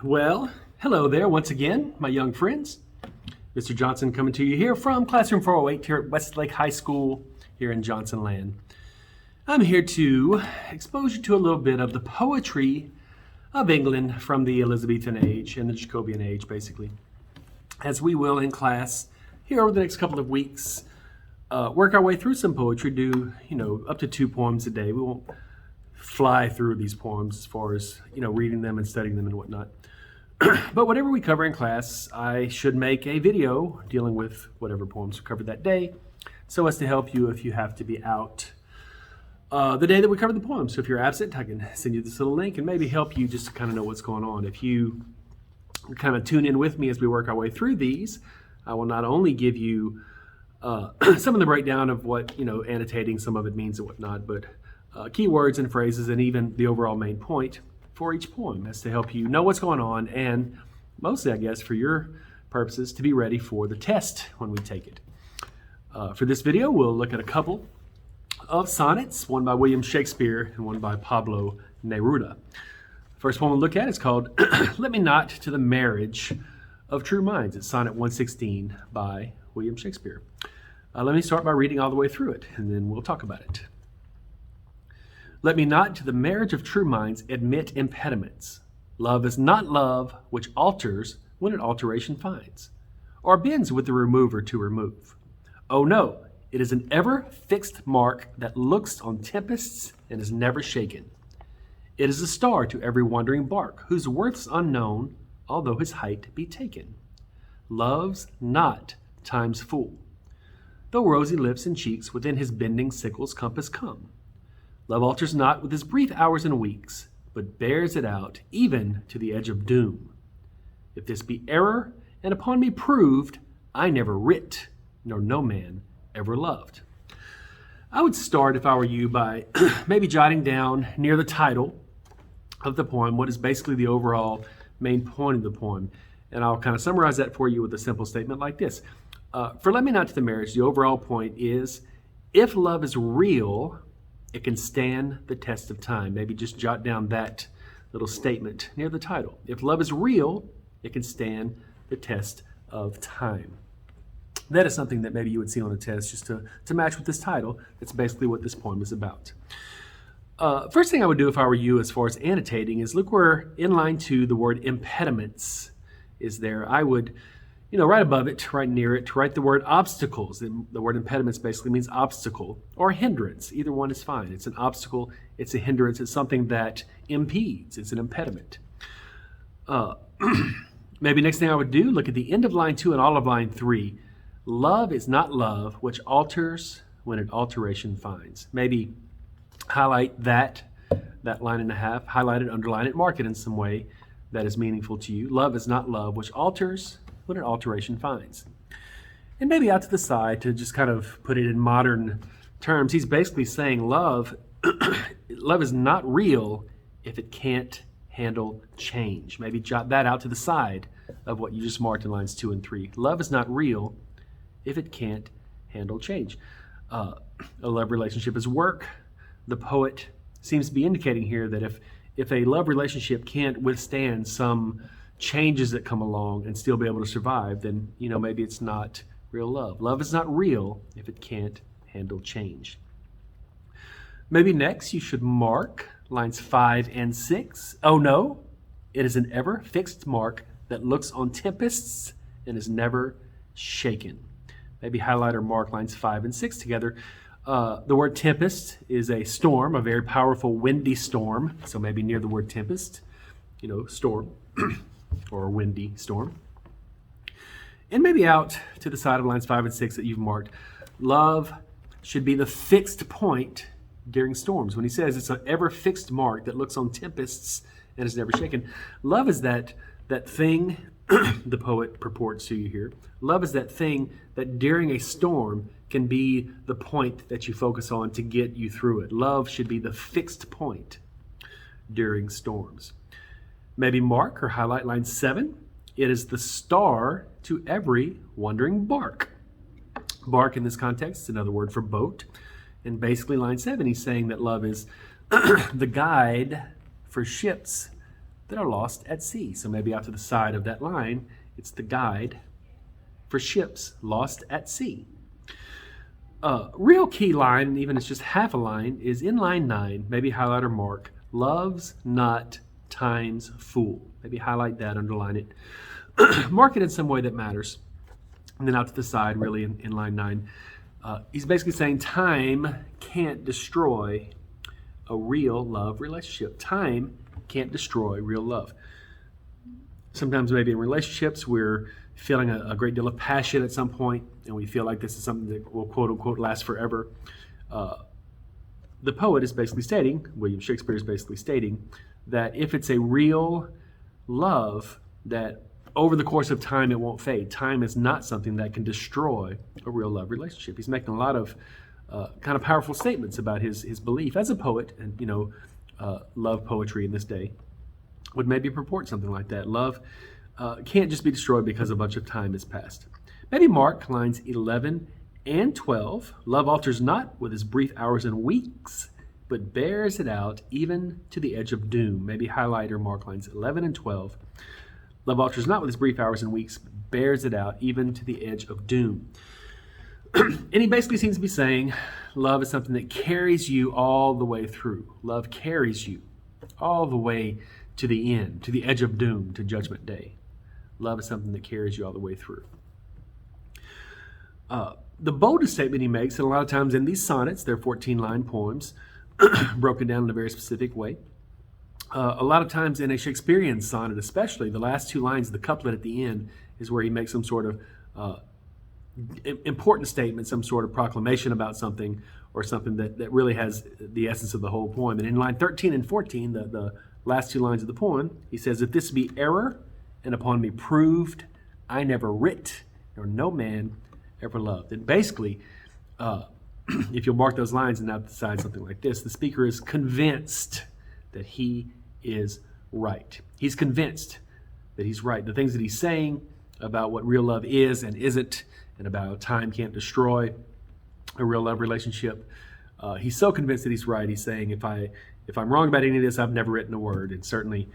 Well, hello there once again, my young friends. Mr. Johnson coming to you here from Classroom 408 here at Westlake High School here in Johnson Land. I'm here to expose you to a little bit of the poetry of England from the Elizabethan age and the Jacobean age, basically. As we will in class here over the next couple of weeks, work our way through some poetry, do, up to 2 poems a day. We won't fly through these poems as far as, reading them and studying them and whatnot. But whatever we cover in class, I should make a video dealing with whatever poems we covered that day, so as to help you if you have to be out the day that we cover the poem. So if you're absent, I can send you this little link and maybe help you just to kind of know what's going on. If you kind of tune in with me as we work our way through these, I will not only give you some of the breakdown of what, annotating some of it means and whatnot, but keywords and phrases and even the overall main point for each poem as to help you know what's going on and mostly, I guess, for your purposes, to be ready for the test when we take it. For this video, we'll look at a couple of sonnets, one by William Shakespeare and one by Pablo Neruda. First one we'll look at is called Let Me Not to the Marriage of True Minds. It's sonnet 116 by William Shakespeare. Let me start by reading all the way through it, and then we'll talk about it. Let me not to the marriage of true minds admit impediments. Love is not love which alters when it alteration finds, or bends with the remover to remove. Oh no, it is an ever fixed mark that looks on tempests and is never shaken. It is a star to every wandering bark, whose worth's unknown, although his height be taken. Love's not time's fool, though rosy lips and cheeks within his bending sickle's compass come. Love alters not with his brief hours and weeks, but bears it out even to the edge of doom. If this be error, and upon me proved, I never writ, nor no man ever loved. I would start, if I were you, by maybe jotting down near the title of the poem what is basically the overall main point of the poem. And I'll kind of summarize that for you with a simple statement like this. For Let Me Not to the Marriage, the overall point is, if love is real, it can stand the test of time. Maybe just jot down that little statement near the title. If love is real, it can stand the test of time. That is something that maybe you would see on a test just to match with this title. That's basically what this poem is about. First thing I would do if I were you as far as annotating is look where in line 2 the word impediments is there. I would right above it, right near it, write the word obstacles. The word impediments basically means obstacle or hindrance. Either one is fine. It's an obstacle, it's a hindrance, it's something that impedes, it's an impediment. Maybe next thing I would do, look at the end of line 2 and all of line 3. Love is not love, which alters when it alteration finds. Maybe highlight that line and a half, highlight it, underline it, mark it in some way that is meaningful to you. Love is not love, which alters when an alteration finds. And maybe out to the side, to just kind of put it in modern terms, he's basically saying love is not real if it can't handle change. Maybe jot that out to the side of what you just marked in lines 2 and 3. Love is not real if it can't handle change. A love relationship is work. The poet seems to be indicating here that if a love relationship can't withstand some changes that come along and still be able to survive, then maybe it's not real love. Love is not real if it can't handle change. Maybe next you should mark lines 5 and 6. Oh no, it is an ever fixed mark that looks on tempests and is never shaken. Maybe highlight or mark lines 5 and 6 together. The word tempest is a storm, a very powerful windy storm. So maybe near the word tempest, storm. Or a windy storm. And maybe out to the side of lines 5 and 6 that you've marked. Love should be the fixed point during storms. When he says it's an ever fixed mark that looks on tempests and is never shaken. Love is that thing, the poet purports to you here. Love is that thing that during a storm can be the point that you focus on to get you through it. Love should be the fixed point during storms. Maybe mark or highlight line 7. It is the star to every wandering bark. Bark in this context is another word for boat. And basically line 7, he's saying that love is the guide for ships that are lost at sea. So maybe out to the side of that line, it's the guide for ships lost at sea. Real key line, and even it's just half a line, is in line 9, maybe highlight or mark, love's not time's fool. Maybe highlight that, underline it, mark it in some way that matters. And then out to the side, really in line 9, he's basically saying time can't destroy a real love relationship. Time can't destroy real love. Sometimes maybe in relationships we're feeling a great deal of passion at some point, and we feel like this is something that will quote unquote last forever. The poet is basically stating, William Shakespeare is basically stating, that if it's a real love, that over the course of time it won't fade. Time is not something that can destroy a real love relationship. He's making a lot of kind of powerful statements about his belief as a poet, and love poetry in this day would maybe purport something like that. Love can't just be destroyed because a bunch of time has passed. Maybe mark lines 11 and 12. Love alters not with his brief hours and weeks, but bears it out even to the edge of doom. Maybe highlight or mark lines 11 and 12. Love alters not with his brief hours and weeks, but bears it out even to the edge of doom. And he basically seems to be saying love is something that carries you all the way through. Love carries you all the way to the end, to the edge of doom, to Judgment Day. Love is something that carries you all the way through. The boldest statement he makes, and a lot of times in these sonnets, they're 14-line poems, broken down in a very specific way. A lot of times in a Shakespearean sonnet especially, the last 2 lines, the couplet at the end, is where he makes some sort of important statement, some sort of proclamation about something, or something that really has the essence of the whole poem. And in line 13 and 14, the last 2 lines of the poem, he says, "If this be error, and upon me proved, I never writ, nor no man ever loved." And basically, if you'll mark those lines and out the side something like this, the speaker is convinced that he is right. He's convinced that he's right. The things that he's saying about what real love is and isn't, and about how time can't destroy a real love relationship, he's so convinced that he's right. He's saying, if I'm wrong about any of this, I've never written a word. And certainly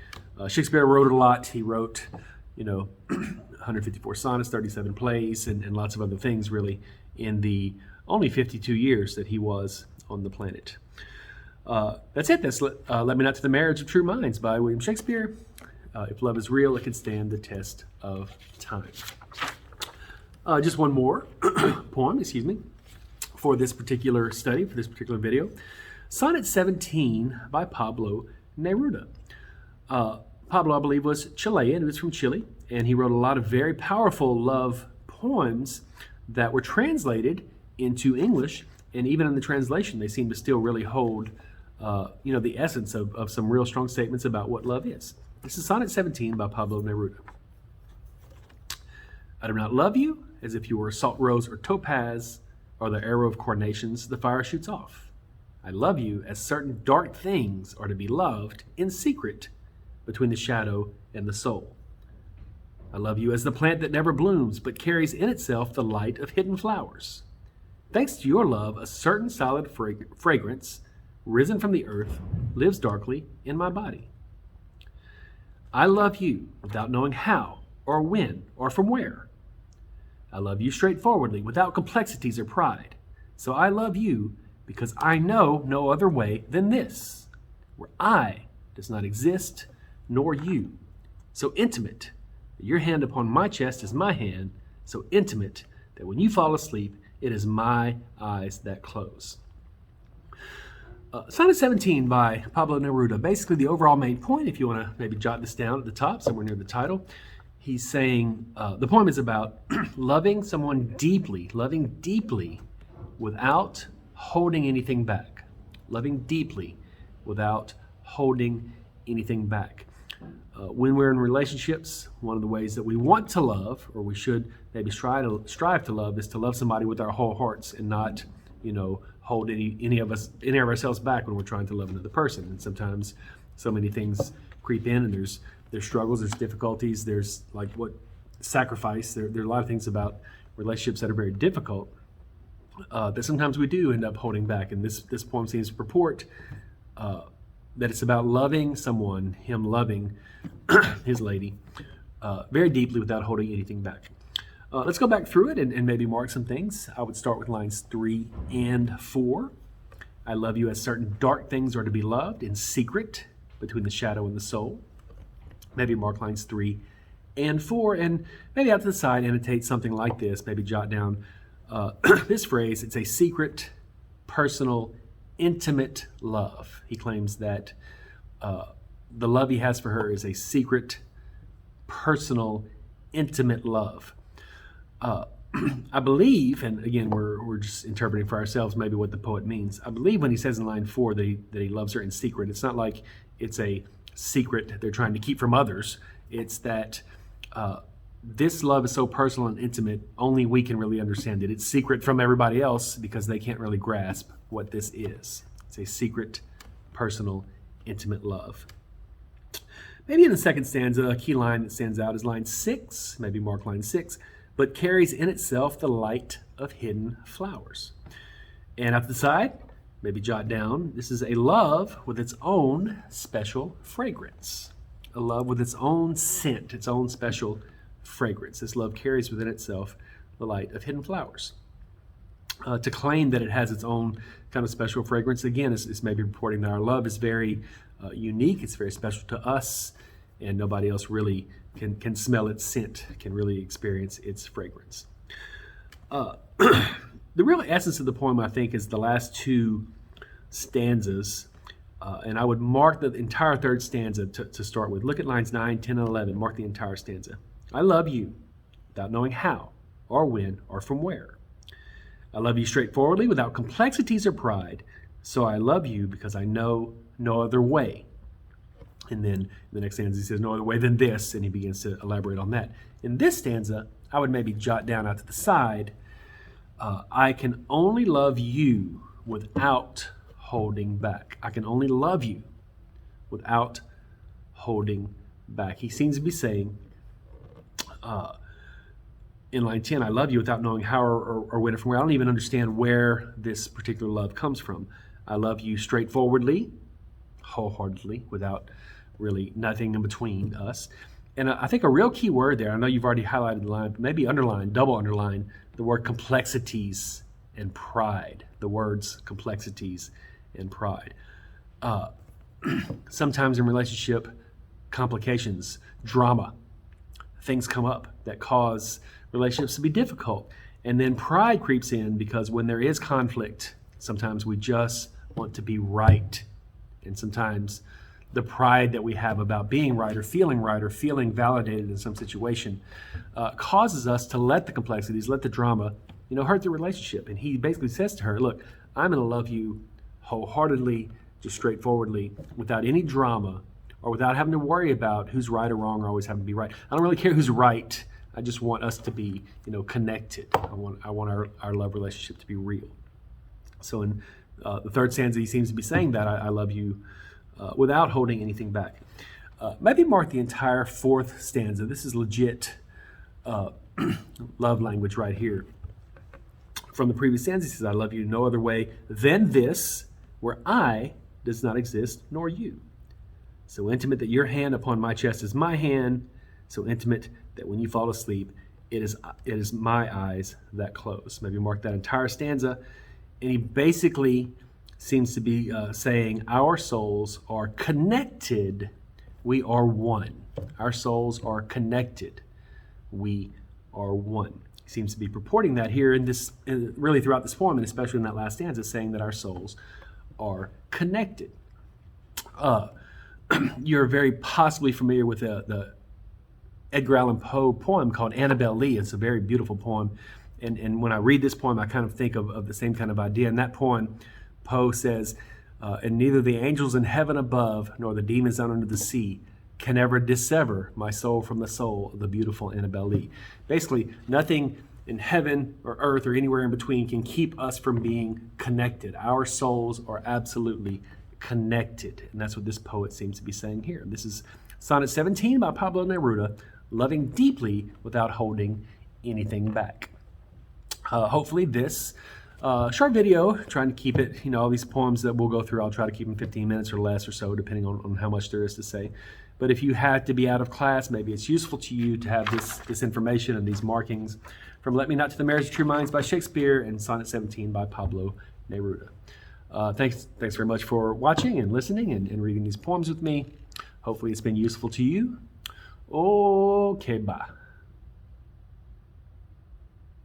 Shakespeare wrote a lot. He wrote 154 sonnets, 37 plays, and lots of other things really in the only 52 years that he was on the planet. That's it. That's Let Me Not to the Marriage of True Minds by William Shakespeare. If love is real, it can stand the test of time. Just one more poem, for this particular study, for this particular video. Sonnet 17 by Pablo Neruda. Pablo, I believe, was Chilean. He was from Chile, and he wrote a lot of very powerful love poems that were translated into English, and even in the translation, they seem to still really hold the essence of some real strong statements about what love is. This is Sonnet 17 by Pablo Neruda. I do not love you as if you were a salt rose or topaz, or the arrow of carnations the fire shoots off. I love you as certain dark things are to be loved in secret between the shadow and the soul. I love you as the plant that never blooms but carries in itself the light of hidden flowers. Thanks to your love, a certain solid fragrance, risen from the earth, lives darkly in my body. I love you without knowing how or when or from where. I love you straightforwardly, without complexities or pride. So I love you because I know no other way than this, where I does not exist, nor you. So intimate that your hand upon my chest is my hand, so intimate that when you fall asleep, it is my eyes that close. Sonnet 17 by Pablo Neruda. Basically, the overall main point, if you want to maybe jot this down at the top, somewhere near the title, he's saying the poem is about loving someone deeply, without holding anything back. Loving deeply without holding anything back. When we're in relationships, one of the ways that we want to love, or we should maybe strive to love, is to love somebody with our whole hearts and not, hold any of ourselves back when we're trying to love another person. And sometimes so many things creep in, and there's struggles, there's difficulties, there's sacrifice. There are a lot of things about relationships that are very difficult that sometimes we do end up holding back. And this poem seems to purport that it's about loving someone, him loving his lady, very deeply without holding anything back. Let's go back through it and maybe mark some things. I would start with lines 3 and 4. I love you as certain dark things are to be loved in secret between the shadow and the soul. Maybe mark lines 3 and 4, and maybe out to the side annotate something like this. Maybe jot down this phrase. It's a secret, personal, intimate love. He claims that the love he has for her is a secret, personal, intimate love. I believe, and again, we're just interpreting for ourselves maybe what the poet means. I believe when he says in line 4 that he loves her in secret, it's not like it's a secret they're trying to keep from others. It's that this love is so personal and intimate, only we can really understand it. It's secret from everybody else because they can't really grasp what this is. It's a secret, personal, intimate love. Maybe in the second stanza, a key line that stands out is line 6, maybe mark line 6, but carries in itself the light of hidden flowers. And up the side, maybe jot down, this is a love with its own special fragrance. A love with its own scent, its own special fragrance. This love carries within itself the light of hidden flowers. To claim that it has its own kind of special fragrance, again, is maybe reporting that our love is very unique, it's very special to us, and nobody else really can smell its scent, can really experience its fragrance. The real essence of the poem, I think, is the last 2 stanzas, and I would mark the entire third stanza to start with. Look at lines 9, 10, and 11. Mark the entire stanza. I love you without knowing how, or when, or from where. I love you straightforwardly without complexities or pride, so I love you because I know no other way. And then in the next stanza he says, no other way than this, and he begins to elaborate on that. In this stanza, I would maybe jot down out to the side, I can only love you without holding back. I can only love you without holding back. He seems to be saying, in line 10, I love you without knowing how or when or from where. I don't even understand where this particular love comes from. I love you straightforwardly, wholeheartedly, without really nothing in between us. And I think a real key word there, I know you've already highlighted the line, but maybe underline, double underline, the word complexities and pride. The words complexities and pride. Sometimes in relationship, complications, drama, things come up that cause relationships to be difficult. And then pride creeps in because when there is conflict, sometimes we just want to be right. And sometimes the pride that we have about being right or feeling validated in some situation causes us to let the complexities, let the drama, hurt the relationship. And he basically says to her, look, I'm going to love you wholeheartedly, just straightforwardly, without any drama or without having to worry about who's right or wrong or always having to be right. I don't really care who's right. I just want us to be, connected. I want our love relationship to be real. So in the third stanza, he seems to be saying that I love you without holding anything back. Maybe mark the entire fourth stanza. This is legit love language right here. From the previous stanza, he says, I love you no other way than this, where I does not exist, nor you. So intimate that your hand upon my chest is my hand, so intimate that when you fall asleep, it is my eyes that close. Maybe mark that entire stanza. And he basically seems to be saying our souls are connected. We are one. Our souls are connected. We are one. He seems to be purporting that here in this, really throughout this poem, and especially in that last stanza, saying that our souls are connected. You're very possibly familiar with the Edgar Allan Poe poem called Annabel Lee. It's a very beautiful poem. And when I read this poem, I kind of think of the same kind of idea. In that poem, Poe says, and neither the angels in heaven above nor the demons down under the sea can ever dissever my soul from the soul of the beautiful Annabel Lee. Basically, nothing in heaven or earth or anywhere in between can keep us from being connected. Our souls are absolutely connected. And that's what this poet seems to be saying here. This is Sonnet 17 by Pablo Neruda, loving deeply without holding anything back. Hopefully this short video, trying to keep it, all these poems that we'll go through, I'll try to keep them 15 minutes or less or so, depending on how much there is to say. But if you had to be out of class, maybe it's useful to you to have this information and these markings from Let Me Not to the Marriage of True Minds by Shakespeare and Sonnet 17 by Pablo Neruda. Thanks very much for watching and listening and reading these poems with me. Hopefully it's been useful to you. Okay, bye.